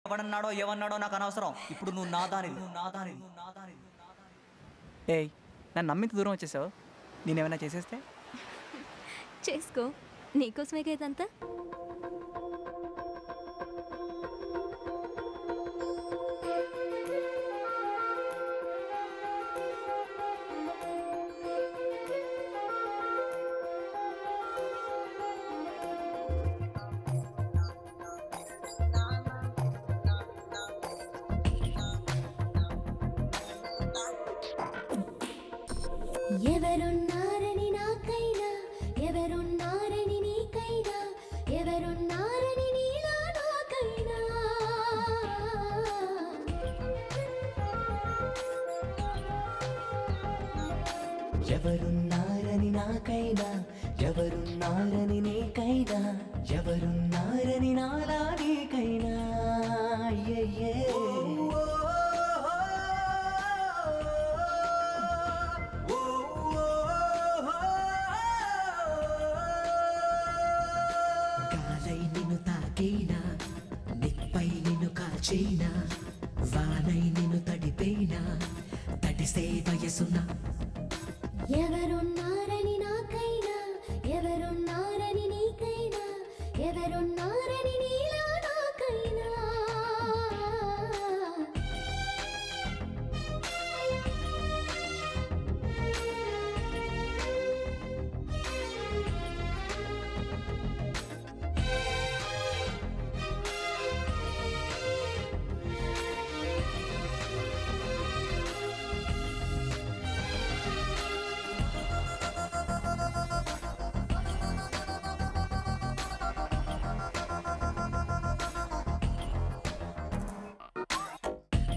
ఎవడన్నాడో ఏమన్నాడో నాకు అనవసరం. ఇప్పుడు నువ్వు నాదాని. ఏయ్, నన్ను నమ్మింత దూరం వచ్చేసావు. నేనేమైనా చేసేస్తే? చేసుకో, నీకోసమే ఇదంతా. ఎవరున్నారని నాకైనా, ఎవరున్నారని నీకైనా, ఎవరున్నారని నీలా నాకైనా. ఎవరున్నారని నాకైనా, ఎవరున్నారని నీకైనా, ఎవరున్నారని నాలా నీకైనా. గాలై నిన్ను తాకేనా, నిప్పై నిన్ను కాల్చేనా, వానై నిన్ను తడిపేనా, తడిసే వయసున. ఎవరున్నారని నాకైనా, ఎవరున్నారని నీకైనా, ఎవరున్నారని నీలా నాకైనా.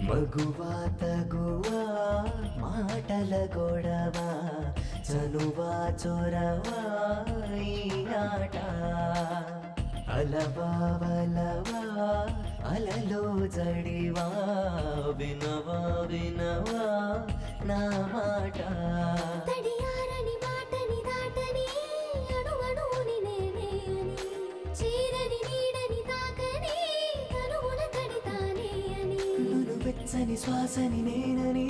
మగువా తగువా మాటల గొడవ, చనువా చొరవా ఈ ఆట. అలవా వలవా అలలో జడివా, వినవా వినవా నా మాట. తడియారని మాటని దాటని, అణువణువుని నేనే అని, చీరని నీడని తాకని, తనువున తడితానే అని. నును వెచ్చని శ్వాసని నేనని,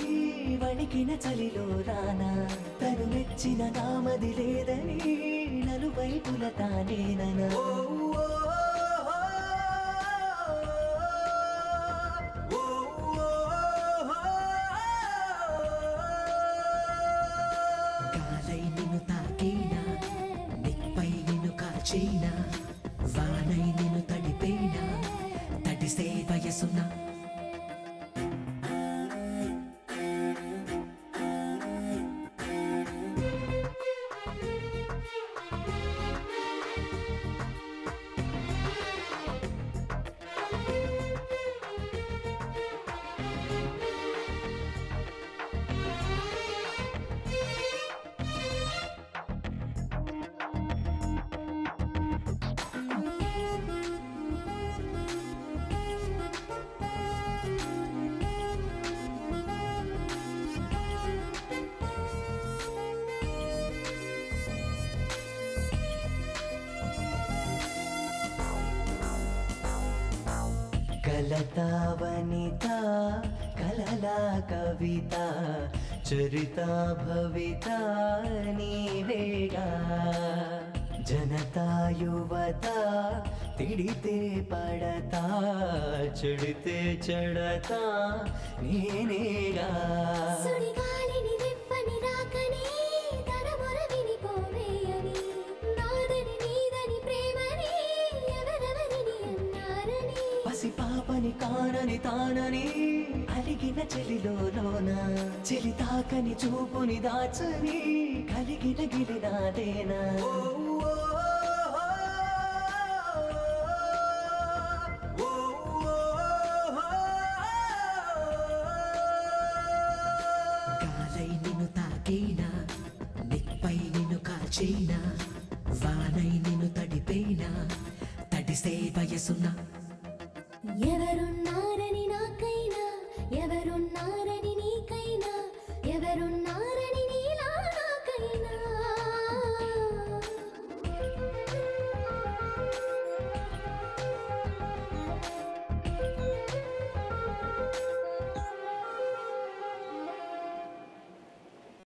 వణికిన చలిలో రానా, తను మెచ్చిన నామది లేదని, నలువైపుల తానేననా. గాలై నిన్ను తాకేనా, నిప్పై నిన్ను కాల్చేనా, వానై నిన్ను తడిపేనా, తడిసే వయసున. కలతా వనిత కలలా కవిత, చరిత భవిత నీవేగా. జనతా యువత తిడితే పడతా, చెడితే చెడతా నేనేగా. సుడిగాలిని రెప్పని రాకని, తరముర వినిపోవే అని, నాదని నీదని ప్రేమని, ఎవరెవరిని అన్నారని. పసి పాపని కానని తానని, అలిగిన చెలిలోన, చెలి తాకని చూపుని దాచని, కలిగిన గిలినాదేనా. గాలై నిన్ను తాకేనా, నిప్పై నిన్ను కాల్చేనా, వానై నిన్ను తడిపేనా, తడిసే వయసున. ఎవరున్నారని